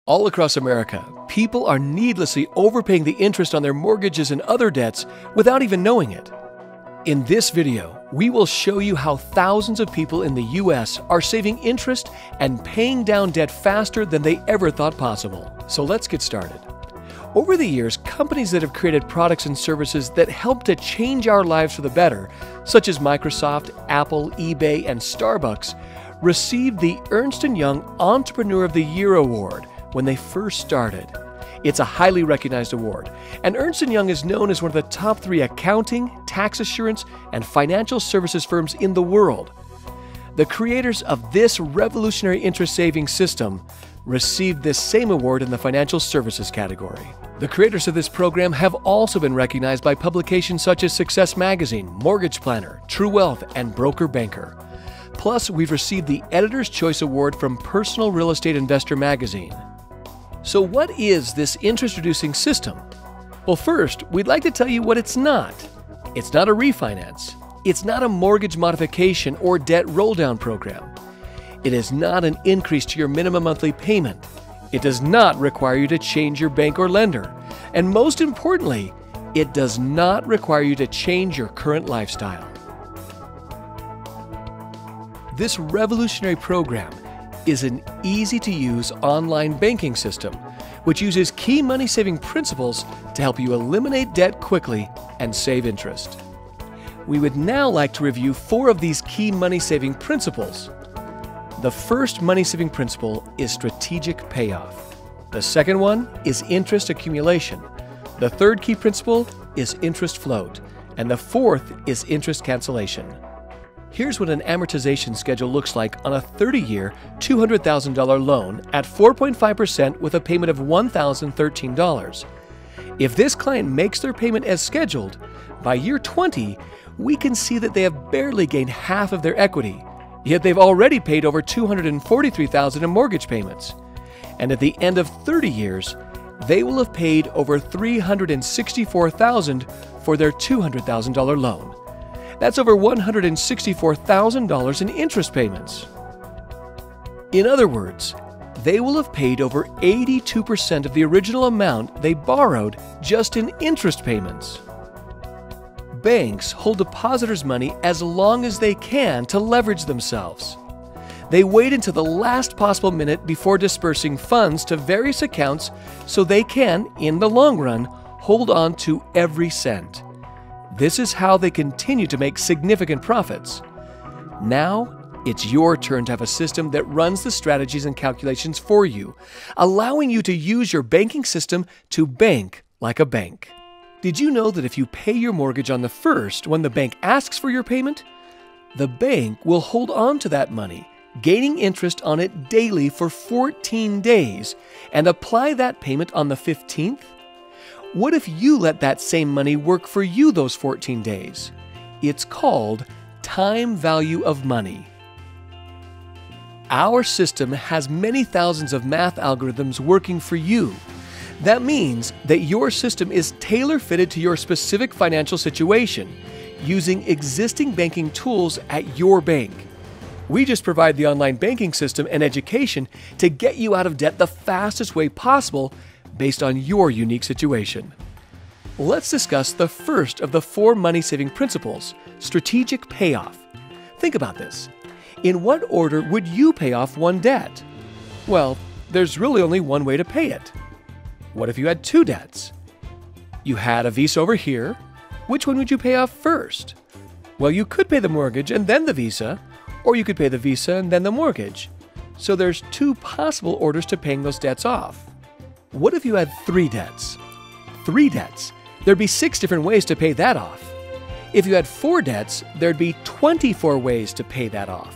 All across America, people are needlessly overpaying the interest on their mortgages and other debts without even knowing it. In this video, we will show you how thousands of people in the U.S. are saving interest and paying down debt faster than they ever thought possible. So let's get started. Over the years, companies that have created products and services that help to change our lives for the better, such as Microsoft, Apple, eBay, and Starbucks, received the Ernst & Young Entrepreneur of the Year award when they first started. It's a highly recognized award, and Ernst & Young is known as one of the top 3 accounting, tax assurance, and financial services firms in the world. The creators of this revolutionary interest savings system received this same award in the financial services category. The creators of this program have also been recognized by publications such as Success Magazine, Mortgage Planner, True Wealth, and Broker Banker. Plus, we've received the Editor's Choice Award from Personal Real Estate Investor magazine. So what is this interest-reducing system? Well, first, we'd like to tell you what it's not. It's not a refinance. It's not a mortgage modification or debt roll-down program. It is not an increase to your minimum monthly payment. It does not require you to change your bank or lender. And most importantly, it does not require you to change your current lifestyle. This revolutionary program is an easy-to-use online banking system which uses key money-saving principles to help you eliminate debt quickly and save interest. We would now like to review 4 of these key money-saving principles. The first money-saving principle is strategic payoff. The second one is interest accumulation. The third key principle is interest float. And the fourth is interest cancellation. Here's what an amortization schedule looks like on a 30-year, $200,000 loan at 4.5% with a payment of $1,013. If this client makes their payment as scheduled, by year 20, we can see that they have barely gained half of their equity, yet they've already paid over $243,000 in mortgage payments. And at the end of 30 years, they will have paid over $364,000 for their $200,000 loan. That's over $164,000 in interest payments. In other words, they will have paid over 82% of the original amount they borrowed just in interest payments. Banks hold depositors' money as long as they can to leverage themselves. They wait until the last possible minute before dispersing funds to various accounts so they can, in the long run, hold on to every cent. This is how they continue to make significant profits. Now, it's your turn to have a system that runs the strategies and calculations for you, allowing you to use your banking system to bank like a bank. Did you know that if you pay your mortgage on the first when the bank asks for your payment, the bank will hold on to that money, gaining interest on it daily for 14 days, and apply that payment on the 15th? What if you let that same money work for you those 14 days? It's called time value of money. Our system has many thousands of math algorithms working for you. That means that your system is tailor-fitted to your specific financial situation, using existing banking tools at your bank. We just provide the online banking system and education to get you out of debt the fastest way possible based on your unique situation. Let's discuss the first of the 4 money-saving principles, strategic payoff. Think about this. In what order would you pay off one debt? Well, there's really only one way to pay it. What if you had 2 debts? You had a Visa over here. Which one would you pay off first? Well, you could pay the mortgage and then the Visa, or you could pay the Visa and then the mortgage. So there's 2 possible orders to paying those debts off. What if you had 3 debts? 3 debts. There'd be 6 different ways to pay that off. If you had 4 debts, there'd be 24 ways to pay that off.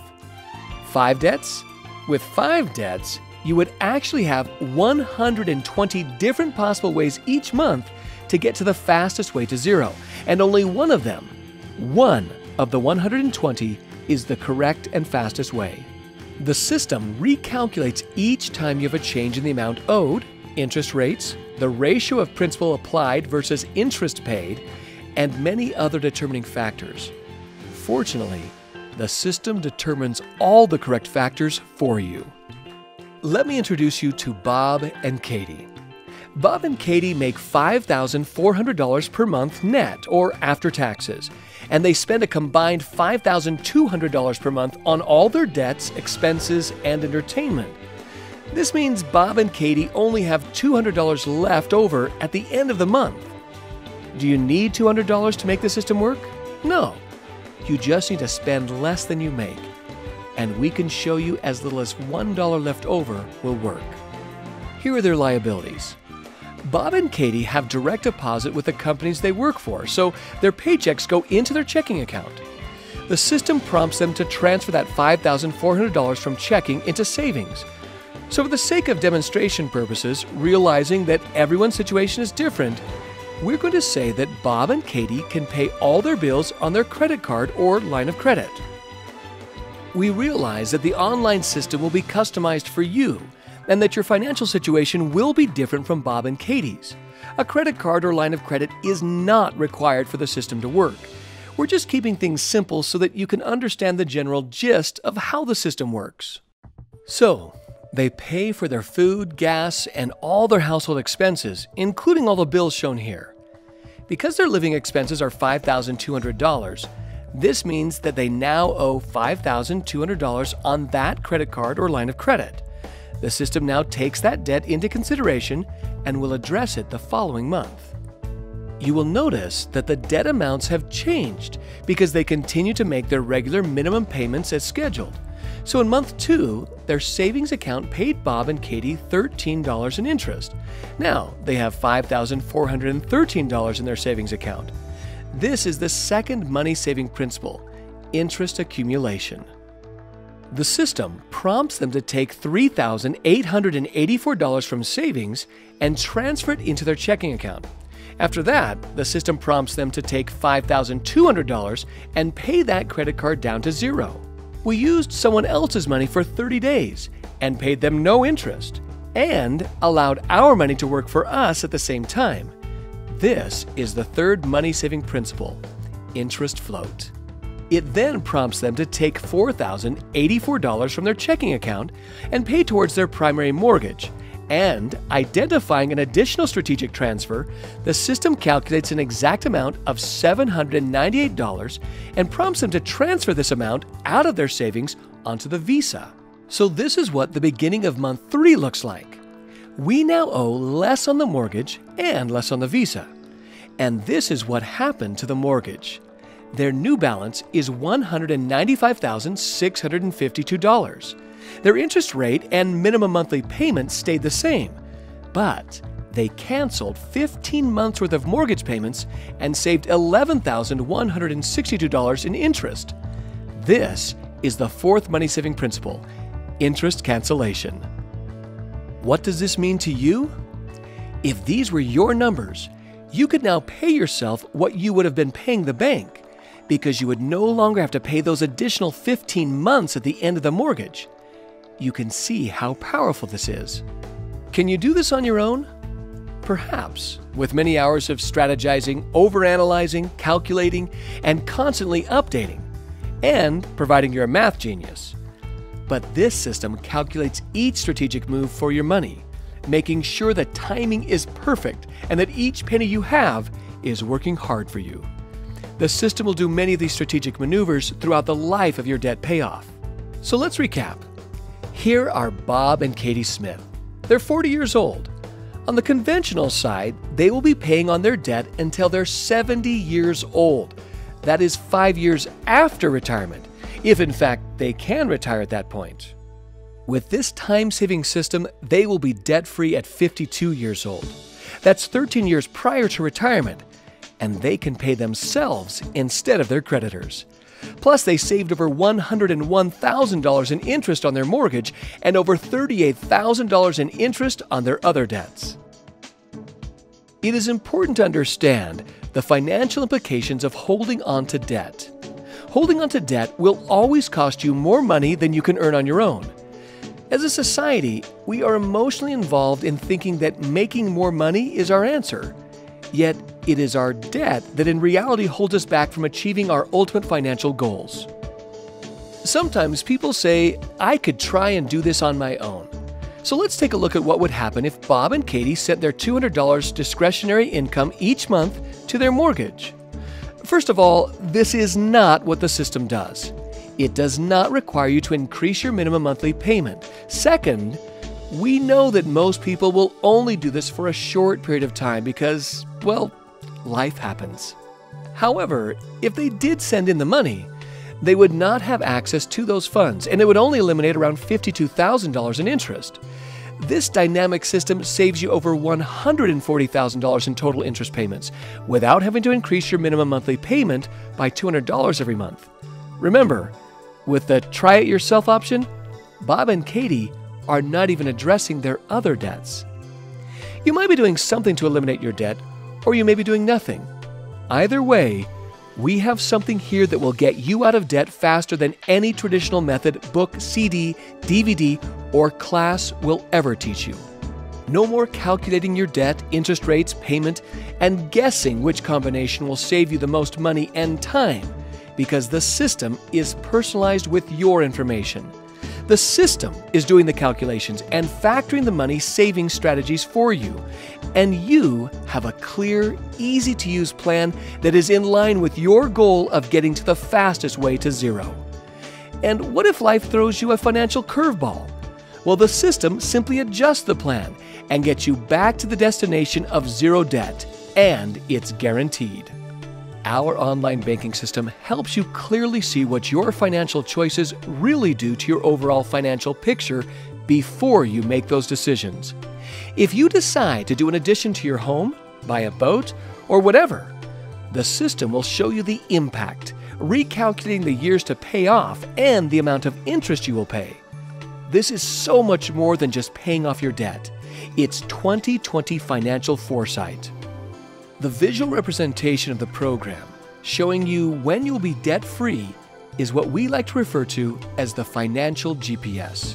5 debts? With 5 debts, you would actually have 120 different possible ways each month to get to the fastest way to zero. And only one of them, one of the 120, is the correct and fastest way. The system recalculates each time you have a change in the amount owed, interest rates, the ratio of principal applied versus interest paid, and many other determining factors. Fortunately, the system determines all the correct factors for you. Let me introduce you to Bob and Katie. Bob and Katie make $5,400 per month net, or after taxes, and they spend a combined $5,200 per month on all their debts, expenses, and entertainment. This means Bob and Katie only have $200 left over at the end of the month. Do you need $200 to make the system work? No. You just need to spend less than you make. And we can show you as little as $1 left over will work. Here are their liabilities. Bob and Katie have direct deposit with the companies they work for, so their paychecks go into their checking account. The system prompts them to transfer that $5,400 from checking into savings. So for the sake of demonstration purposes, realizing that everyone's situation is different, we're going to say that Bob and Katie can pay all their bills on their credit card or line of credit. We realize that the online system will be customized for you and that your financial situation will be different from Bob and Katie's. A credit card or line of credit is not required for the system to work. We're just keeping things simple so that you can understand the general gist of how the system works. So, they pay for their food, gas, and all their household expenses, including all the bills shown here. Because their living expenses are $5,200, this means that they now owe $5,200 on that credit card or line of credit. The system now takes that debt into consideration and will address it the following month. You will notice that the debt amounts have changed because they continue to make their regular minimum payments as scheduled. So in month 2, their savings account paid Bob and Katie $13 in interest. Now they have $5,413 in their savings account. This is the second money-saving principle, interest accumulation. The system prompts them to take $3,884 from savings and transfer it into their checking account. After that, the system prompts them to take $5,200 and pay that credit card down to zero. We used someone else's money for 30 days and paid them no interest, and allowed our money to work for us at the same time. This is the third money-saving principle, interest float. It then prompts them to take $4,084 from their checking account and pay towards their primary mortgage. And identifying an additional strategic transfer, the system calculates an exact amount of $798 and prompts them to transfer this amount out of their savings onto the Visa. So this is what the beginning of month 3 looks like. We now owe less on the mortgage and less on the Visa. And this is what happened to the mortgage. Their new balance is $195,652. Their interest rate and minimum monthly payment stayed the same, but they canceled 15 months worth of mortgage payments and saved $11,162 in interest. This is the fourth money-saving principle, interest cancellation. What does this mean to you? If these were your numbers, you could now pay yourself what you would have been paying the bank, because you would no longer have to pay those additional 15 months at the end of the mortgage. You can see how powerful this is. Can you do this on your own? Perhaps, with many hours of strategizing, overanalyzing, calculating, and constantly updating, and providing you're a math genius. But this system calculates each strategic move for your money, making sure that timing is perfect and that each penny you have is working hard for you. The system will do many of these strategic maneuvers throughout the life of your debt payoff. So let's recap. Here are Bob and Katie Smith. They're 40 years old. On the conventional side, they will be paying on their debt until they're 70 years old. That is 5 years after retirement, if in fact they can retire at that point. With this time-saving system, they will be debt-free at 52 years old. That's 13 years prior to retirement, and they can pay themselves instead of their creditors. Plus, they saved over $101,000 in interest on their mortgage and over $38,000 in interest on their other debts. It is important to understand the financial implications of holding on to debt. Holding on to debt will always cost you more money than you can earn on your own. As a society, we are emotionally involved in thinking that making more money is our answer. Yet, it is our debt that in reality holds us back from achieving our ultimate financial goals. Sometimes people say, I could try and do this on my own. So let's take a look at what would happen if Bob and Katie sent their $200 discretionary income each month to their mortgage. First of all, this is not what the system does. It does not require you to increase your minimum monthly payment. Second, we know that most people will only do this for a short period of time because, well, life happens. However, if they did send in the money, they would not have access to those funds, and it would only eliminate around $52,000 in interest. This dynamic system saves you over $140,000 in total interest payments without having to increase your minimum monthly payment by $200 every month. Remember, with the try it yourself option, Bob and Katie are not even addressing their other debts. You might be doing something to eliminate your debt, or you may be doing nothing. Either way, we have something here that will get you out of debt faster than any traditional method, book, CD, DVD, or class will ever teach you. No more calculating your debt, interest rates, payment, and guessing which combination will save you the most money and time, because the system is personalized with your information. The system is doing the calculations and factoring the money saving strategies for you, and you have a clear, easy-to-use plan that is in line with your goal of getting to the fastest way to zero. And what if life throws you a financial curveball? Well, the system simply adjusts the plan and gets you back to the destination of zero debt, and it's guaranteed. Our online banking system helps you clearly see what your financial choices really do to your overall financial picture before you make those decisions. If you decide to do an addition to your home, buy a boat, or whatever, the system will show you the impact, recalculating the years to pay off and the amount of interest you will pay. This is so much more than just paying off your debt. It's 20/20 financial foresight. The visual representation of the program, showing you when you'll be debt-free, is what we like to refer to as the financial GPS.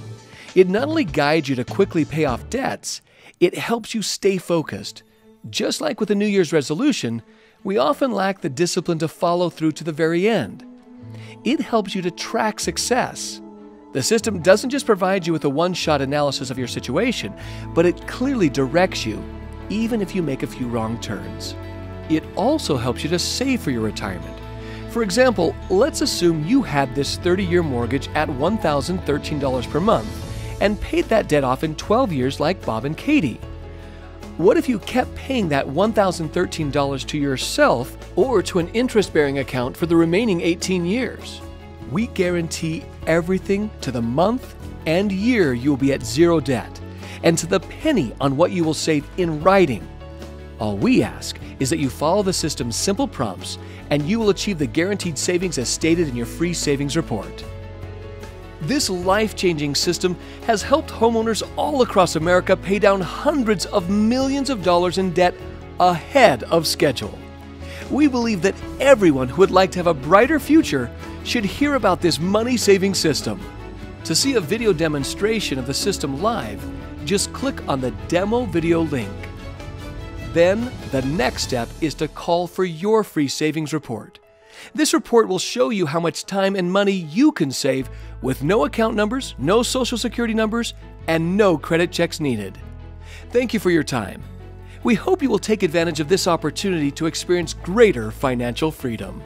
It not only guides you to quickly pay off debts, it helps you stay focused. Just like with a New Year's resolution, we often lack the discipline to follow through to the very end. It helps you to track success. The system doesn't just provide you with a one-shot analysis of your situation, but it clearly directs you, even if you make a few wrong turns. It also helps you to save for your retirement. For example, let's assume you had this 30-year mortgage at $1,013 per month and paid that debt off in 12 years like Bob and Katie. What if you kept paying that $1,013 to yourself or to an interest-bearing account for the remaining 18 years? We guarantee everything to the month and year you will be at zero debt, and to the penny on what you will save in writing. All we ask is that you follow the system's simple prompts, and you will achieve the guaranteed savings as stated in your free savings report. This life-changing system has helped homeowners all across America pay down hundreds of millions of dollars in debt ahead of schedule. We believe that everyone who would like to have a brighter future should hear about this money-saving system. To see a video demonstration of the system live, just click on the demo video link. Then, the next step is to call for your free savings report. This report will show you how much time and money you can save with no account numbers, no social security numbers, and no credit checks needed. Thank you for your time. We hope you will take advantage of this opportunity to experience greater financial freedom.